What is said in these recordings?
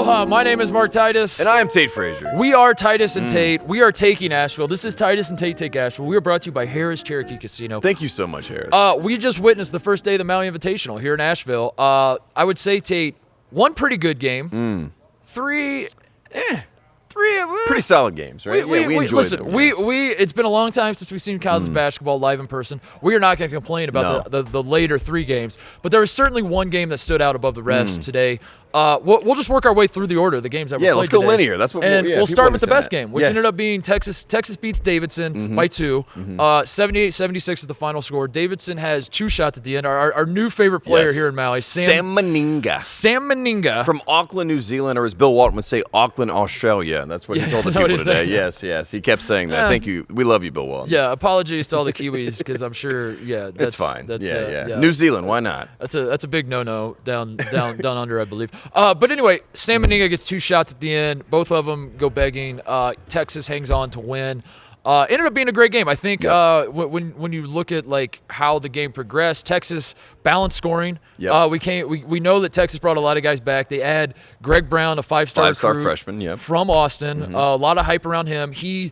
Aloha, my name is Mark Titus. And I am Tate Frazier. We are Titus and Tate. We are taking Asheville. This is Titus and Tate Take Asheville. We are brought to you by Harris Cherokee Casino. Thank you so much, Harris. We just witnessed the first day of the Maui Invitational here in Asheville. I would say, Tate, one pretty good game. Three... Pretty solid games, right? We enjoyed listen, them. It's been a long time since we've seen college basketball live in person. We are not going to complain about the later three games, but there was certainly one game that stood out above the rest today. We'll just work our way through the order of the games that we played let's go today. linear. That's what we'll start with the best game, which Yeah. ended up being Texas. Texas beats Davidson by 2. 78-76 is the final score. Davidson has 2 shots at the end. Our new favorite player here in Maui, Sam Meninga. Sam Meninga. From Auckland, New Zealand, or as Bill Walton would say, Auckland, Australia. That's what he told the people today. saying? Yes. He kept saying that. Thank you. We love you, Bill Walton. Yeah, apologies to all the Kiwis because I'm sure, That's fine. That's, yeah. New Zealand, why not? That's a big no-no down under, I believe. But anyway, Sam Meninga gets 2 shots at the end. Both of them go begging. Texas hangs on to win. Ended up being a great game. I think when you look at like how the game progressed, Texas balanced scoring. We know that Texas brought a lot of guys back. They add Greg Brown, a 5-star freshman, from Austin. A lot of hype around him. He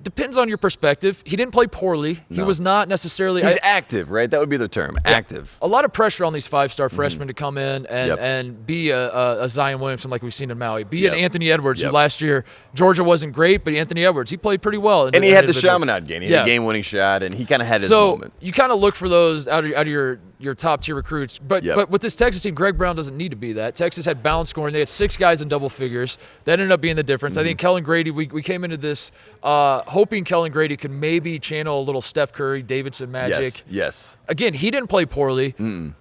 depends on your perspective. He didn't play poorly. He was not necessarily. He's active, right? That would be the term. Active. A lot of pressure on these 5-star freshmen to come in and be a Zion Williamson like we've seen in Maui. Be an Anthony Edwards, who last year Georgia wasn't great, but Anthony Edwards, he played pretty well. And he had the Chaminade game. He had a game-winning shot, and he kind of had his moment. So you kind of look for those out of your top-tier recruits. But with this Texas team, Greg Brown doesn't need to be that. Texas had balanced scoring. They had 6 guys in double figures. That ended up being the difference. I think Kellen Grady, we came into this hoping Kellen Grady could maybe channel a little Steph Curry, Davidson magic. Yes. Again, he didn't play poorly.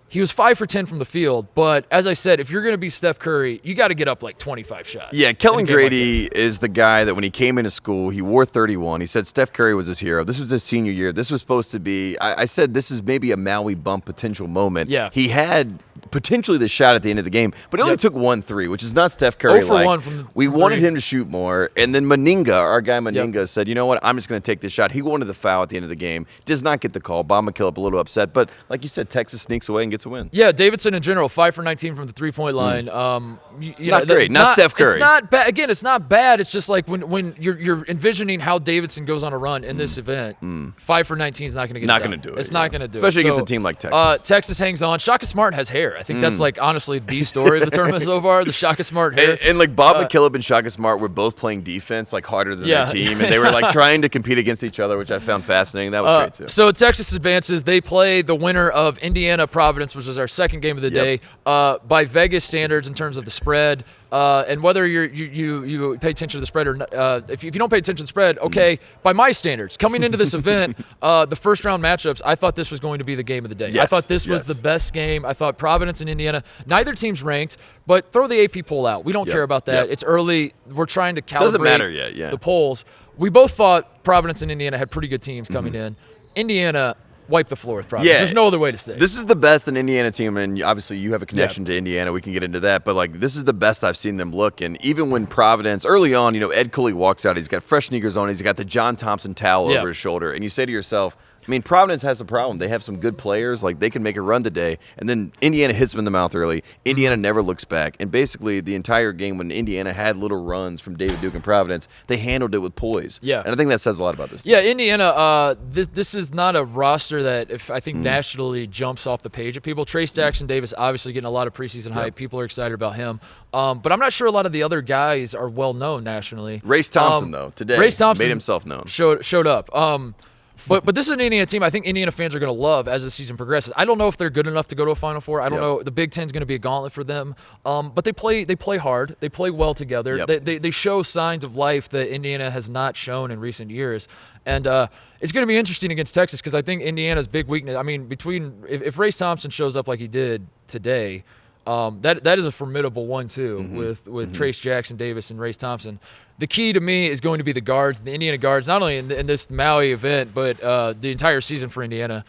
He was 5 for 10 from the field. But as I said, if you're going to be Steph Curry, you got to get up like 25 shots. Yeah, Kellen Grady is the guy that when he came into school, he wore 31. He said Steph Curry was his hero. This was his senior year. This was supposed to be, I said this is maybe a Maui Bump potential moment. Yeah. He had potentially the shot at the end of the game, but he only took 1 3, which is not Steph Curry. 0 for 1 from we wanted him to shoot more. And then Meninga, our guy Meninga, said, you know what, I'm just going to take this shot. He wanted the foul at the end of the game. Does not get the call. Bob McKillop a little upset. But like you said, Texas sneaks away and gets a win. Yeah, Davidson in general, 5 for 19 from the 3-point line. Not great. Not Steph Curry. It's not bad. Again, it's not bad. It's just like when you're envisioning how Davidson goes on a run in this event, 5 for 19 is not going to get not it done. Going to do it. It's not going to do Especially it. Against a team like Texas. Texas hangs on. Shaka Smart has hair. I think that's like honestly the story of the tournament so far. The Shaka Smart hair. And like Bob McKillop and Shaka Smart were both playing defense like harder than their team, and they were like trying to compete against each other, which I found fascinating. That was great too. So Texas advances. They play the winner of Indiana Providence, which is our second game of the day, by Vegas standards in terms of the spread. And whether you pay attention to the spread or not, if you don't pay attention to the spread, okay, by my standards, coming into this event, the first round matchups, I thought this was going to be the game of the day. Yes, I thought this was the best game. I thought Providence and Indiana, neither team's ranked, but throw the AP poll out. We don't care about that. It's early. We're trying to calibrate Doesn't matter yet, the polls. We both thought Providence and Indiana had pretty good teams coming in. Indiana wipe the floor with Providence. Yeah. There's no other way to say it. This is the best an Indiana team, and obviously you have a connection to Indiana. We can get into that, but like this is the best I've seen them look. And even when Providence early on, Ed Cooley walks out, he's got fresh sneakers on, he's got the John Thompson towel over his shoulder, and you say to yourself, I mean, Providence has a problem. They have some good players. Like, they can make a run today. And then Indiana hits them in the mouth early. Indiana never looks back. And basically, the entire game, when Indiana had little runs from David Duke and Providence, they handled it with poise. Yeah. And I think that says a lot about this team. Yeah, Indiana, this is not a roster that, I think, nationally jumps off the page at people. Trace Jackson Davis obviously getting a lot of preseason hype. People are excited about him. But I'm not sure a lot of the other guys are well-known nationally. Race Thompson, though, today made himself known. Showed up. But this is an Indiana team I think Indiana fans are going to love as the season progresses. I don't know if they're good enough to go to a Final Four. I don't know. The Big Ten's going to be a gauntlet for them. But they play hard. They play well together. They show signs of life that Indiana has not shown in recent years. And it's going to be interesting against Texas because I think Indiana's big weakness, I mean, if Race Thompson shows up like he did today, that is a formidable 1-2 with Trace Jackson Davis and Race Thompson. The key to me is going to be the guards, the Indiana guards, not only in this Maui event, but the entire season for Indiana.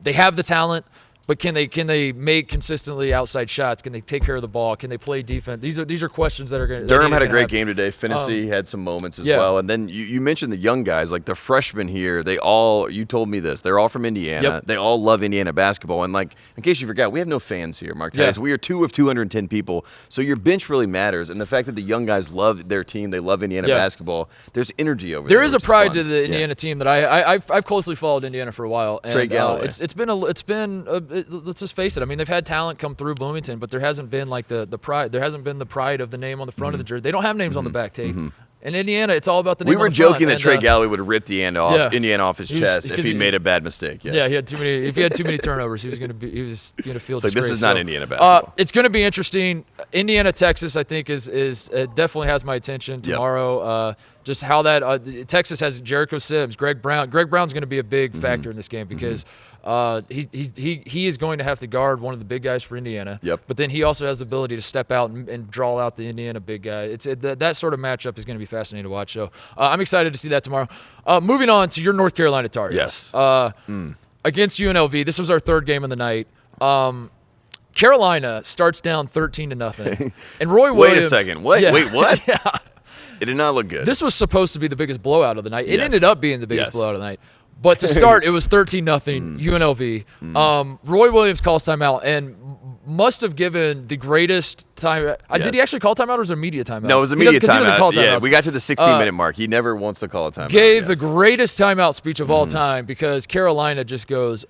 They have the talent. But can they make consistently outside shots? Can they take care of the ball? Can they play defense? These are questions that are going to. Durham had a great game today. Finney had some moments as well. And then you mentioned the young guys, like the freshmen here. You told me this. They're all from Indiana. Yep. They all love Indiana basketball. And like, in case you forgot, we have no fans here, Mark Titus. We are 2 of 210 people. So your bench really matters. And the fact that the young guys love their team, they love Indiana basketball. There's energy over there. There is a pride to the Indiana team that I've closely followed Indiana for a while. And, Trey Galloway. Let's just face it. I mean, they've had talent come through Bloomington, but there hasn't been like the pride. There hasn't been the pride of the name on the front of the jersey. They don't have names on the back, Tate. In Indiana, it's all about the name. We were on the front. joking that Trey Galloway would rip the end off Indiana off his chest if he made a bad mistake. Yes. Yeah, he had too many. If he had too many turnovers, he was going to feel. It's like, this is not Indiana basketball. It's going to be interesting. Indiana, Texas, I think is definitely has my attention tomorrow. Just how that Texas has Jericho Sims, Greg Brown. Greg Brown's going to be a big factor in this game because he is going to have to guard one of the big guys for Indiana. Yep. But then he also has the ability to step out and draw out the Indiana big guy. That sort of matchup is going to be fascinating to watch. So I'm excited to see that tomorrow. Moving on to your North Carolina Tar Heels. Yes. Against UNLV. This was our third game of the night. Carolina starts down 13-0, and Roy Williams. Wait a second. Wait, what? Yeah. It did not look good. This was supposed to be the biggest blowout of the night. It ended up being the biggest blowout of the night. But to start, it was 13-0 UNLV. Roy Williams calls timeout and must have given the greatest time. Did he actually call timeout or was it a media timeout? No, it was a media timeout. He doesn't call timeouts. Yeah, we got to the 16-minute mark. He never wants to call a timeout. Gave the greatest timeout speech of all time because Carolina just goes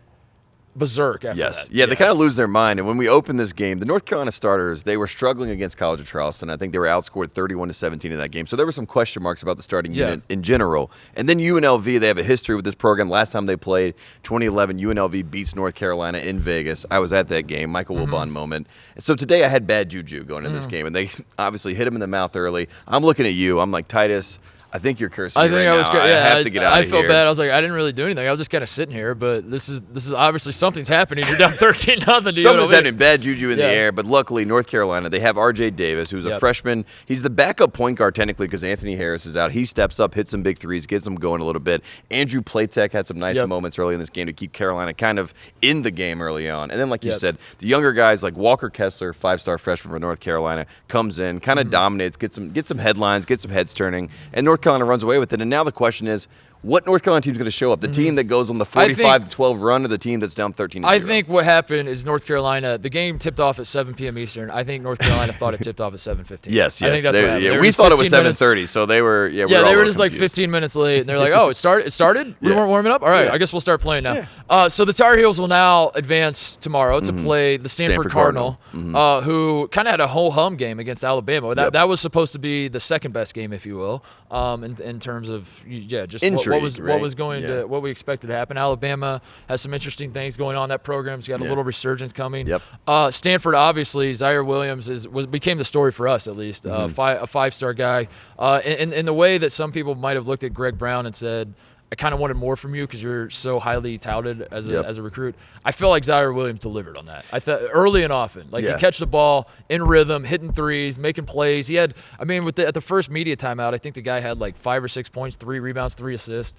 berserk after that. Yeah, they kind of lose their mind. And when we opened this game, the North Carolina starters, they were struggling against College of Charleston. I think they were outscored 31-17 in that game. So there were some question marks about the starting unit in general. And then UNLV, they have a history with this program. Last time they played, 2011, UNLV beats North Carolina in Vegas. I was at that game, Michael Wilbon moment. And so today I had bad juju going in this game, and they obviously hit him in the mouth early. I'm looking at you. I'm like, Titus, I think you're cursing me right now. I have to get out of here. I felt bad. I was like, I didn't really do anything. I was just kind of sitting here, but this is obviously something's happening. You're down 13-0. Something's happening. Bad juju in the air, but luckily North Carolina, they have R.J. Davis, who's a freshman. He's the backup point guard technically because Anthony Harris is out. He steps up, hits some big threes, gets them going a little bit. Andrew Platek had some nice moments early in this game to keep Carolina kind of in the game early on. And then, like you said, the younger guys like Walker Kessler, 5-star freshman for North Carolina, comes in, kind of dominates, gets some headlines, gets some heads turning, and North Carolina runs away with it. And now the question is, what North Carolina team is going to show up? The team that goes on the 45-12 run or the team that's down 13-0? I think what happened is North Carolina, the game tipped off at 7 p.m. Eastern. I think North Carolina thought it tipped off at 7:15. Yes. I think that's what happened. We thought it was 7:30, so they were they were just like 15 minutes late, and they're like, oh, it started? We weren't warming up? All right, I guess we'll start playing now. So the Tar Heels will now advance tomorrow to play the Stanford Cardinal, who kind of had a whole-hum game against Alabama. That was supposed to be the second best game, if you will, in terms of just intrigue, what was going what we expected to happen. Alabama has some interesting things going on. That program's got a little resurgence coming. Stanford, obviously, Zaire Williams became the story for us, at least. A 5-star guy. In the way that some people might have looked at Greg Brown and said, I kind of wanted more from you because you're so highly touted as a recruit. I feel like Zaire Williams delivered on that. I thought early and often, he catch the ball in rhythm, hitting threes, making plays. He had, at the first media timeout, I think the guy had like 5 or 6 points, 3 rebounds, 3 assists.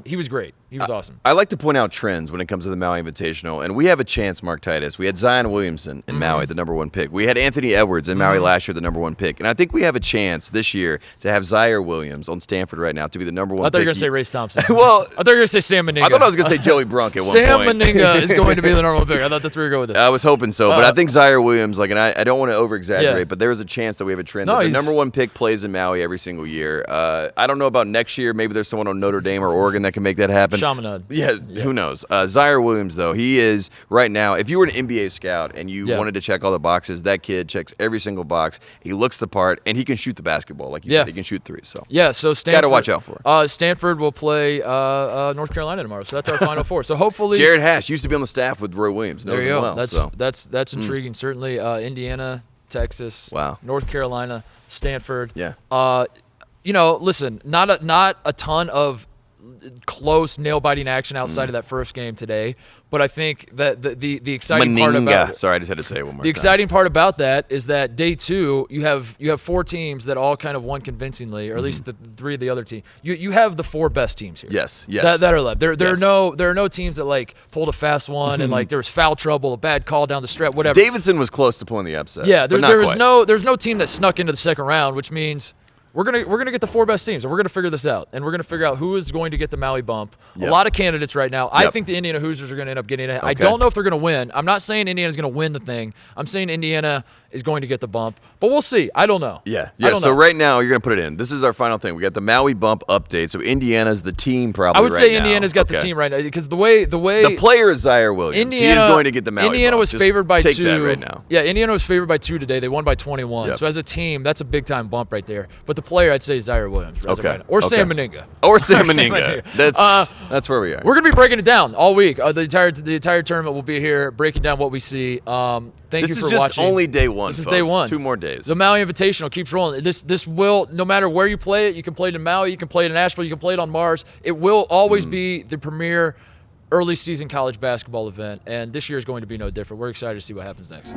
He was great. He was awesome. I like to point out trends when it comes to the Maui Invitational, and we have a chance, Mark Titus. We had Zion Williamson in Maui, the #1 pick. We had Anthony Edwards in Maui last year, the #1 pick. And I think we have a chance this year to have Zaire Williams on Stanford right now to be the #1 pick. I thought you were going to say Race Thompson. Well, I thought you were going to say Sam Meninga. I thought I was going to say Joey Brunk at one point. Sam Meninga is going to be the #1 pick. I thought that's where you were going with this. I was hoping so, but I think Zaire Williams, and I don't want to over-exaggerate, but there is a chance that we have a trend that the #1 pick plays in Maui every single year. I don't know about next year. Maybe there's someone on Notre Dame or Oregon that can make that happen. Chaminade. Yeah, who knows? Zaire Williams, though, he is right now, if you were an NBA scout and you wanted to check all the boxes, that kid checks every single box. He looks the part, and he can shoot the basketball. Like you said, he can shoot threes. So Stanford. Got to watch out for. Stanford will play North Carolina tomorrow, so that's our Final Four. So hopefully, Jared Hash used to be on the staff with Roy Williams. There you go. Well, That's intriguing. Certainly, Indiana, Texas, North Carolina, Stanford. Yeah. Listen, not a ton of close nail-biting action outside of that first game today. But I think that the exciting part about it, sorry, I just had to say it one more time. The exciting part about that is that day 2, you have 4 teams that all kind of won convincingly, or at least the 3 of the other teams. You have the 4 best teams here. Yes. That are left. There are no teams that like pulled a fast one and like there was foul trouble, a bad call down the stretch, whatever. Davidson was close to pulling the upset. Yeah, there's no team that snuck into the second round, which means we're gonna get the 4 best teams, and we're gonna figure this out, and we're gonna figure out who is going to get the Maui Bump. Yep. A lot of candidates right now. I think the Indiana Hoosiers are gonna end up getting it. Okay. I don't know if they're gonna win. I'm not saying Indiana's gonna win the thing. I'm saying Indiana is going to get the bump, but we'll see. I don't know. Yeah. I don't So know. right now you're gonna put it in. This is our final thing. We got the Maui Bump update. So Indiana's the team probably. I would right say now. Indiana's got the team right now because the way the player is Zaire Williams. Indiana, he is going to get the Maui Indiana Bump. was Just favored by take 2. That right now. Yeah, Indiana was favored by 2 today. They won by 21. Yep. So as a team, that's a big time bump right there. But the player, I'd say, is Zaire Williams. Or Sam Meninga. Or Sam Meninga. That's where we are. We're gonna be breaking it down all week. The entire tournament will be here breaking down what we see. Thank you for watching. This is just only day 1. This is folks. day 1. 2 more days. The Maui Invitational keeps rolling. This will, no matter where you play it, you can play it in Maui, you can play it in Asheville, you can play it on Mars. It will always be the premier early season college basketball event, and this year is going to be no different. We're excited to see what happens next.